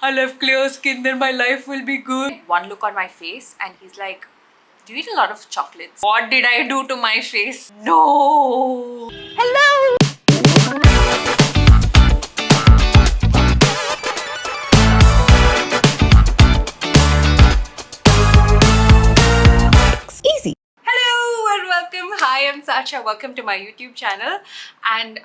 I'll have clear skin, then my life will be good. One look on my face and he's like, do you eat a lot of chocolates? What did I do to my face? No! Hello! Easy. Hello and welcome. Hi, I'm Satshya. Welcome to my YouTube channel. And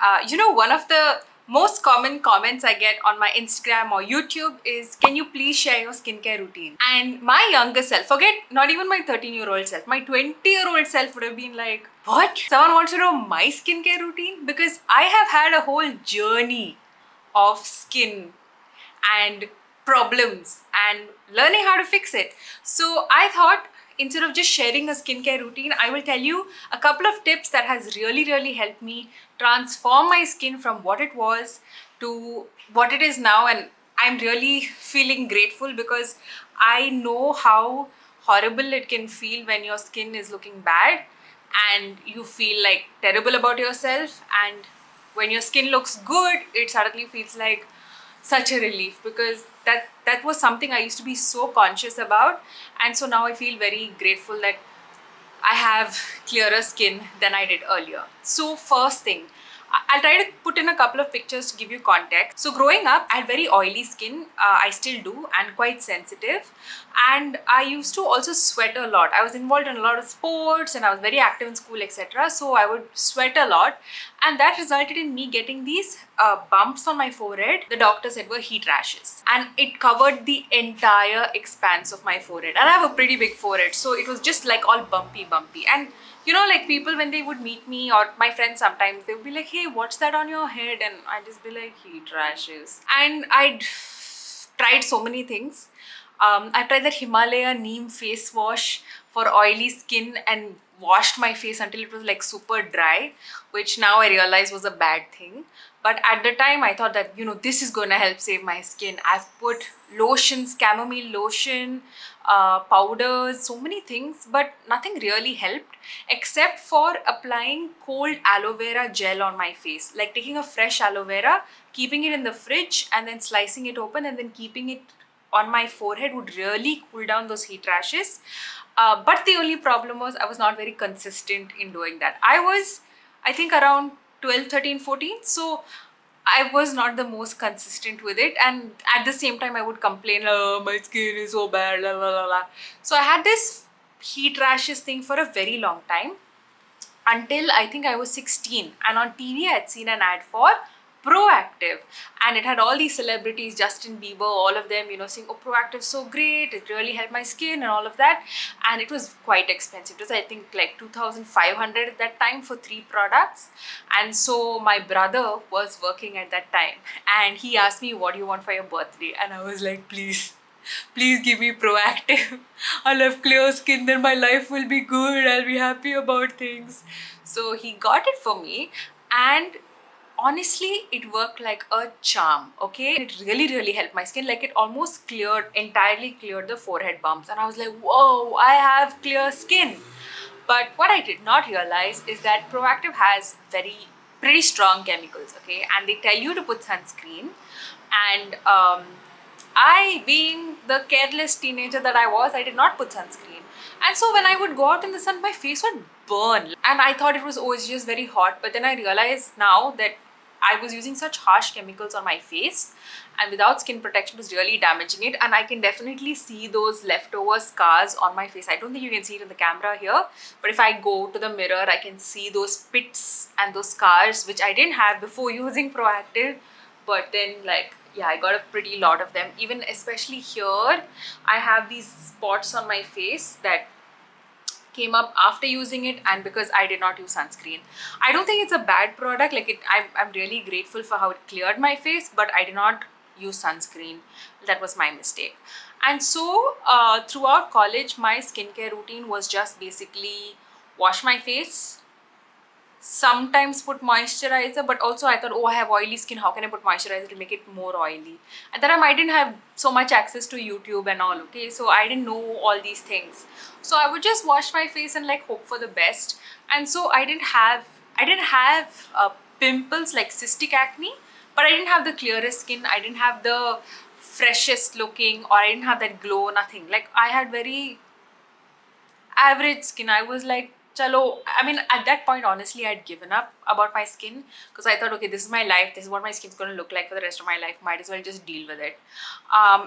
one of the most common comments I get on my Instagram or YouTube is, can you please share your skincare routine? And my younger self, forget not even my 13-year-old self, my 20-year-old self would have been like, what? Someone wants to know my skincare routine? Because I have had a whole journey of skin and problems and learning how to fix it. So I thought, instead of just sharing a skincare routine, I will tell you a couple of tips that has really helped me transform my skin from what it was to what it is now. And I'm really feeling grateful because I know how horrible it can feel when your skin is looking bad and you feel like terrible about yourself, and when your skin looks good, it suddenly feels like such a relief, because that was something I used to be so conscious about. And so now I feel very grateful that I have clearer skin than I did earlier. So first thing, I'll try to put in a couple of pictures to give you context. So growing up, I had very oily skin. I still do, and quite sensitive. And I used to also sweat a lot. I was involved in a lot of sports and I was very active in school, etc. So I would sweat a lot, and that resulted in me getting these bumps on my forehead. The doctor said were heat rashes, and it covered the entire expanse of my forehead. And I have a pretty big forehead, so it was just like all bumpy. And like people, when they would meet me or my friends, sometimes they would be like, hey, what's that on your head? And I'd just be like, heat rashes. And I'd tried so many things. I tried that Himalaya neem face wash for oily skin and washed my face until it was like super dry, which now I realize was a bad thing. But at the time I thought that, this is going to help save my skin. I've put lotions, chamomile lotion, powders, so many things, but nothing really helped except for applying cold aloe vera gel on my face. Like taking a fresh aloe vera, keeping it in the fridge and then slicing it open and then keeping it on my forehead would really cool down those heat rashes. But the only problem was I was not very consistent in doing that. I think around 12, 13, 14. So I was not the most consistent with it, and at the same time I would complain, oh, my skin is so bad, la la la la. So I had this heat rashes thing for a very long time, until I think I was 16, and on TV I had seen an ad for Proactive, and it had all these celebrities, Justin Bieber, all of them, saying, oh, Proactive so great, it really helped my skin and all of that. And it was quite expensive. It was, I think, like 2,500 at that time for 3 products. And so my brother was working at that time, and he asked me, what do you want for your birthday? And I was like, please give me Proactive. I'll have clear skin, then my life will be good, I'll be happy about things. So he got it for me, and honestly, it worked like a charm. Okay, it really helped my skin. Like, it almost entirely cleared the forehead bumps, and I was like, whoa, I have clear skin. But what I did not realize is that Proactive has pretty strong chemicals, okay, and they tell you to put sunscreen. And I, being the careless teenager that I did not put sunscreen. And so when I would go out in the sun, my face would burn. And I thought it was always just very hot. But then I realized now that I was using such harsh chemicals on my face, and without skin protection, it was really damaging it. And I can definitely see those leftover scars on my face. I don't think you can see it in the camera here, but if I go to the mirror, I can see those pits and those scars, which I didn't have before using Proactive. But then, like, yeah, I got a pretty lot of them. Even especially here, I have these spots on my face that came up after using it, and because I did not use sunscreen. I don't think it's a bad product. Like, I'm really grateful for how it cleared my face, but I did not use sunscreen. That was my mistake. And so throughout college, my skincare routine was just basically wash my face, sometimes put moisturizer, but also I thought, oh, I have oily skin, how can I put moisturizer to make it more oily? At that time I didn't have so much access to YouTube and all, okay, so I didn't know all these things. So I would just wash my face and like hope for the best. And so I didn't have pimples like cystic acne, but I didn't have the clearest skin. I didn't have the freshest looking, or I didn't have that glow, nothing. Like I had very average skin. I was like, chalo. I mean, at that point, honestly, I'd given up about my skin because I thought, okay, this is my life. This is what my skin's going to look like for the rest of my life. Might as well just deal with it.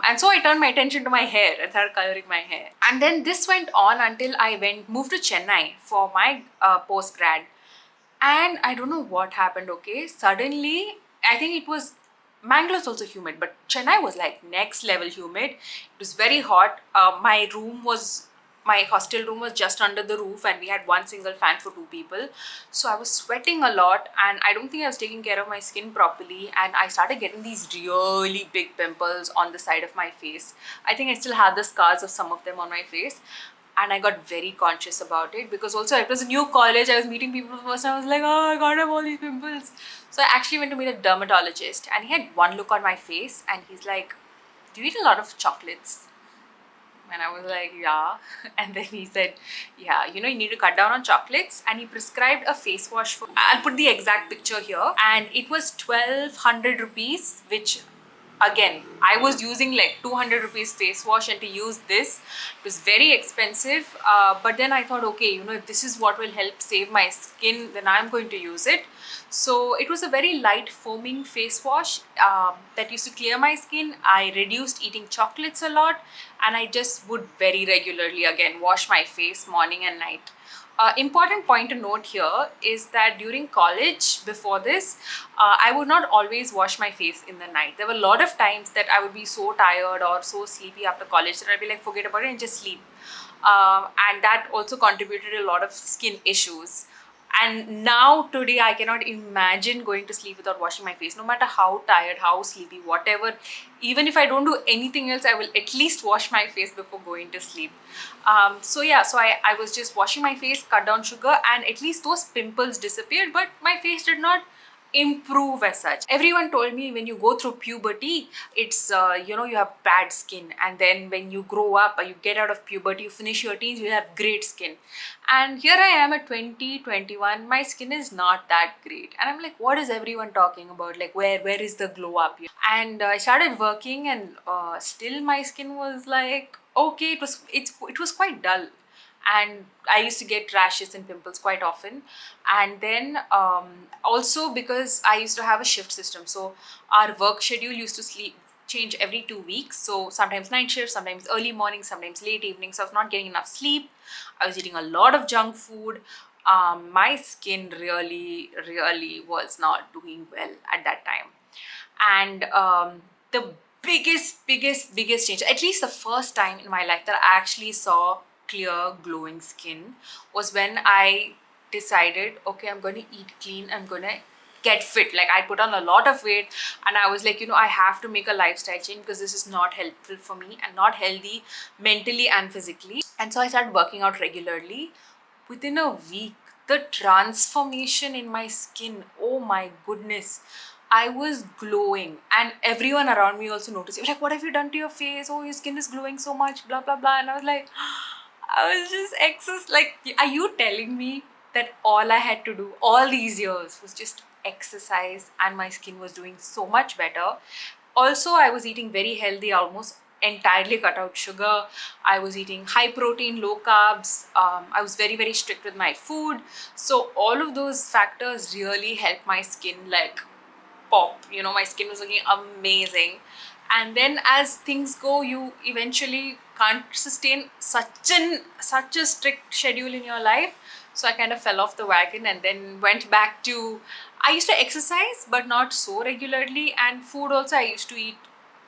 And so I turned my attention to my hair and started coloring my hair. And then this went on until I moved to Chennai for my post grad. And I don't know what happened, okay? Suddenly, I think it was Mangalore's also humid, but Chennai was like next level humid. It was very hot. My hostel room was just under the roof, and we had one single fan for 2 people. So I was sweating a lot, and I don't think I was taking care of my skin properly. And I started getting these really big pimples on the side of my face. I think I still have the scars of some of them on my face. And I got very conscious about it because also it was a new college. I was meeting people for the first time. I was like, oh, I got have all these pimples. So I actually went to meet a dermatologist, and he had one look on my face and he's like, do you eat a lot of chocolates? And I was like, yeah. And then he said, yeah, you need to cut down on chocolates. And he prescribed a face wash for, I'll put the exact picture here. And it was 1200 rupees, which again, I was using like 200 rupees face wash, and to use this, it was very expensive. But then I thought, okay, if this is what will help save my skin, then I'm going to use it. So it was a very light foaming face wash that used to clear my skin. I reduced eating chocolates a lot, and I just would very regularly again wash my face morning and night. Important point to note here is that during college, before this, I would not always wash my face in the night. There were a lot of times that I would be so tired or so sleepy after college that I'd be like, forget about it and just sleep. And that also contributed a lot of skin issues. And now today I cannot imagine going to sleep without washing my face, no matter how tired, how sleepy, whatever. Even if I don't do anything else, I will at least wash my face before going to sleep. So I was just washing my face, cut down sugar, and at least those pimples disappeared, but my face did not improve as such. Everyone told me when you go through puberty, it's you have bad skin, and then when you grow up or you get out of puberty, you finish your teens, you have great skin. And here I am at 2021, my skin is not that great, and I'm like, what is everyone talking about? Like, where is the glow up? And I started working, and still my skin was like, okay, it was quite dull, and I used to get rashes and pimples quite often. And then also because I used to have a shift system, so our work schedule used to change every 2 weeks. So sometimes night shifts, sometimes early morning, sometimes late evening. So I was not getting enough sleep. I was eating a lot of junk food. My skin really was not doing well at that time. And the biggest change, at least the first time in my life that I actually saw clear glowing skin, was when I decided, okay, I'm going to eat clean, I'm going to get fit. Like, I put on a lot of weight, and I was like, I have to make a lifestyle change because this is not helpful for me and not healthy mentally and physically. And so I started working out regularly. Within a week, the transformation in my skin, oh my goodness, I was glowing, and everyone around me also noticed. It was like, what have you done to your face? Oh, your skin is glowing so much, blah blah blah. And I was like, I was just excess. Like, are you telling me that all I had to do all these years was just exercise, and my skin was doing so much better? Also, I was eating very healthy, almost entirely cut out sugar. I was eating high protein, low carbs. I was very strict with my food. So all of those factors really helped my skin like pop. My skin was looking amazing. And then as things go, you eventually can't sustain such a strict schedule in your life. So I kind of fell off the wagon, and then went back to, I used to exercise but not so regularly, and food also I used to eat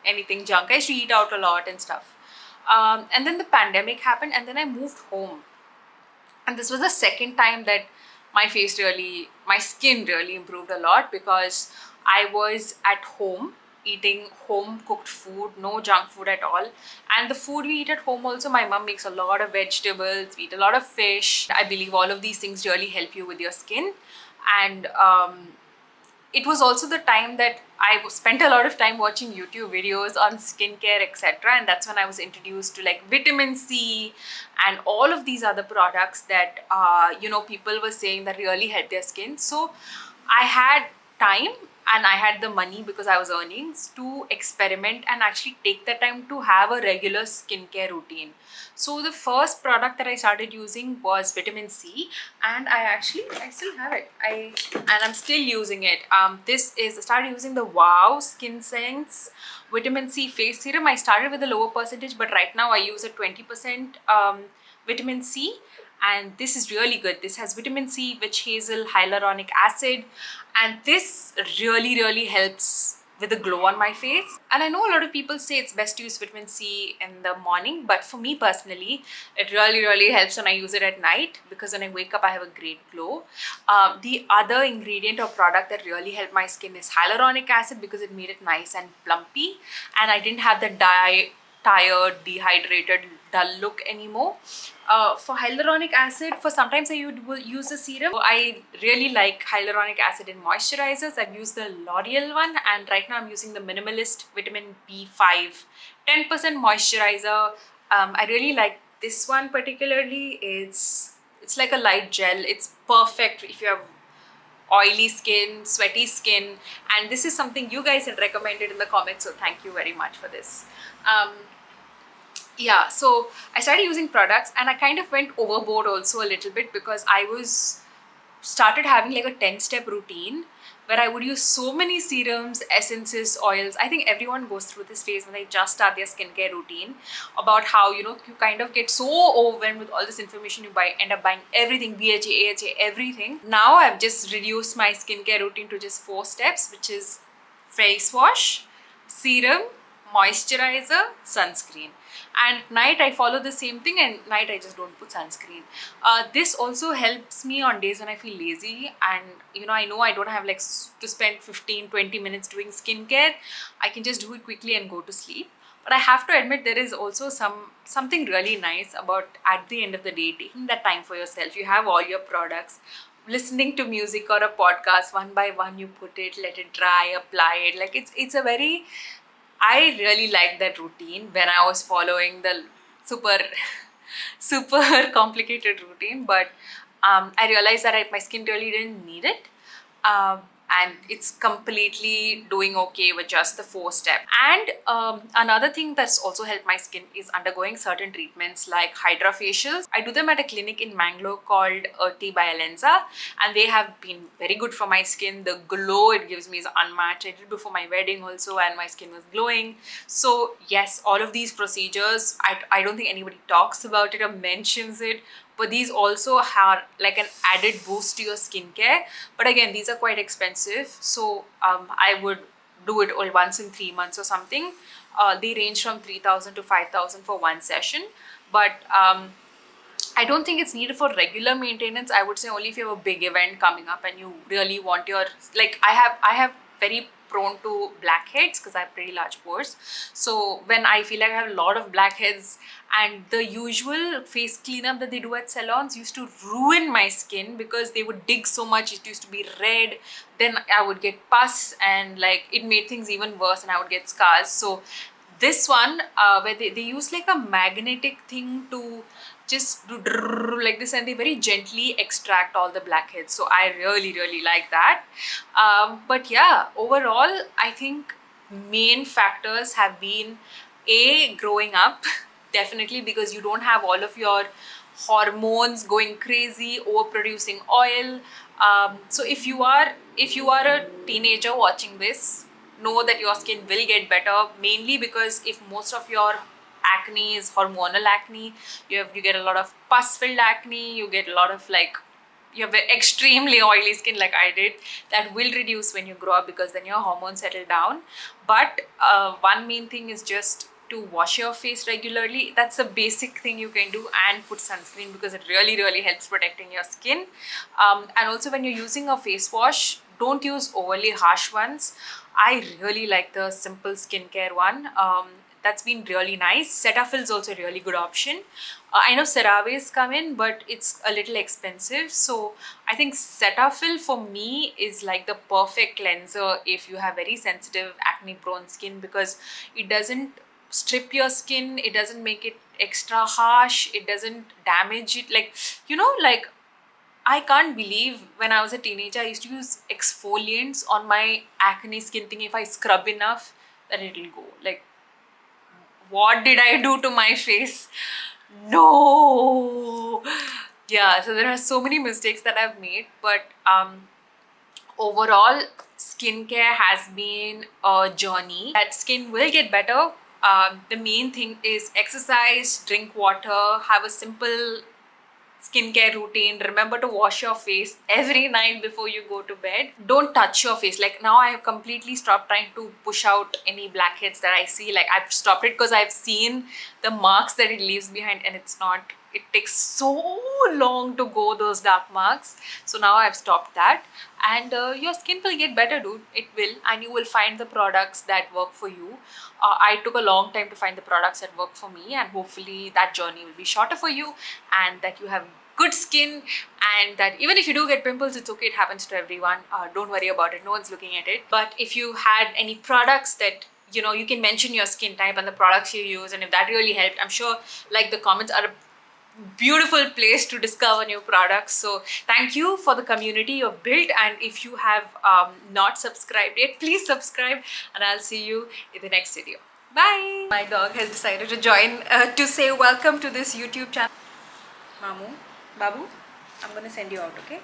anything junk. I used to eat out a lot and stuff. And then the pandemic happened, and then I moved home. And this was the second time that my skin really improved a lot, because I was at home eating home cooked food, no junk food at all. And the food we eat at home also, my mom makes a lot of vegetables, we eat a lot of fish. I believe all of these things really help you with your skin. And it was also the time that I spent a lot of time watching YouTube videos on skincare, etc. And that's when I was introduced to like vitamin C and all of these other products that people were saying that really help their skin. So I had time and I had the money because I was earning to experiment and actually take the time to have a regular skincare routine. So the first product that I started using was vitamin C, and I still have it. I'm still using it. This is I started using the Wow Skin Sense vitamin C face serum. I started with a lower percentage, but right now I use a 20% vitamin C, and this is really good. This has vitamin C, witch hazel, hyaluronic acid, and this really helps with the glow on my face. And I know a lot of people say it's best to use vitamin C in the morning, but for me personally, it really helps when I use it at night, because when I wake up I have a great glow. The other ingredient or product that really helped my skin is hyaluronic acid, because it made it nice and plumpy, and I didn't have the tired, dehydrated, dull look anymore. For hyaluronic acid, for sometimes I will use the serum. I really like hyaluronic acid in moisturizers. I've used the L'Oreal one, and right now I'm using the Minimalist Vitamin B5 10% moisturizer. I really like this one particularly. It's like a light gel. It's perfect if you have oily skin, sweaty skin, and this is something you guys had recommended in the comments, so thank you very much for this. Yeah, so I started using products, and I kind of went overboard also a little bit, because I was started having like a 10-step routine where I would use so many serums, essences, oils. I think everyone goes through this phase when they just start their skincare routine, about how, you kind of get so overwhelmed with all this information. You end up buying everything, BHA, AHA, everything. Now I've just reduced my skincare routine to just 4 steps, which is face wash, serum, moisturizer, sunscreen. And at night I follow the same thing, and at night I just don't put sunscreen. This also helps me on days when I feel lazy, and I know I don't have like to spend 15-20 minutes doing skincare. I can just do it quickly and go to sleep. But I have to admit, there is also something really nice about, at the end of the day, taking that time for yourself. You have all your products, listening to music or a podcast, one by one you put it, let it dry, apply it. Like it's a very, I really liked that routine when I was following the super super complicated routine, but I realized that my skin really didn't need it. Um, and it's completely doing okay with just the 4 step. And another thing that's also helped my skin is undergoing certain treatments like hydrofacials. I do them at a clinic in Mangalore called Tea by Alenza, and they have been very good for my skin. The glow it gives me is unmatched. I did before my wedding also, and my skin was glowing. So yes, all of these procedures, I don't think anybody talks about it or mentions it, but these also have like an added boost to your skincare. But again, these are quite expensive, so I would do it all once in 3 months or something. They range from 3,000 to 5,000 for one session, but I don't think it's needed for regular maintenance. I would say only if you have a big event coming up and you really want your, like I have very prone to blackheads because I have pretty large pores. So when I feel like I have a lot of blackheads, and the usual face cleanup that they do at salons used to ruin my skin because they would dig so much, it used to be red, then I would get pus, and like it made things even worse, and I would get scars. So this one, where they use like a magnetic thing to just do like this, and they very gently extract all the blackheads. So I really like that. But yeah, overall I think main factors have been growing up definitely, because you don't have all of your hormones going crazy, overproducing oil. So if you are a teenager watching this, know that your skin will get better, mainly because if most of your acne is hormonal acne, you get a lot of pus filled acne, you get a lot of like, you have extremely oily skin like I did. That will reduce when you grow up, because then your hormones settle down. But one main thing is just to wash your face regularly. That's a basic thing you can do, and put sunscreen, because it really helps protecting your skin. And also, when you're using a face wash, don't use overly harsh ones. I really like the simple skincare one. That's been really nice. Cetaphil is also a really good option. I know CeraVe's come in, but it's a little expensive. So I think Cetaphil for me is like the perfect cleanser if you have very sensitive acne prone skin, because it doesn't strip your skin, it doesn't make it extra harsh, it doesn't damage it. Like, like I can't believe when I was a teenager, I used to use exfoliants on my acne skin, thinking if I scrub enough, then it'll go. Like, what did I do to my face? No. Yeah, so there are so many mistakes that I've made, but overall, skincare has been a journey. That skin will get better. The main thing is exercise, drink water, have a simple skincare routine. Remember to wash your face every night before you go to bed. Don't touch your face. Like, now I have completely stopped trying to push out any blackheads that I see. Like, I've stopped it because I've seen the marks that it leaves behind, and it takes so long to go those dark marks. So now I've stopped that, and your skin will get better, dude. It will, and you will find the products that work for you. I took a long time to find the products that work for me, and hopefully that journey will be shorter for you, and that you have good skin, and that even if you do get pimples, it's okay. It happens to everyone. Don't worry about it. No one's looking at it. But if you had any products that you can mention your skin type and the products you use, and if that really helped, I'm sure like the comments are a beautiful place to discover new products. So thank you for the community you've built, and if you have not subscribed yet, please subscribe, and I'll see you in the next video. Bye. My dog has decided to join to say welcome to this YouTube channel. Mamu, Babu, I'm gonna send you out, okay?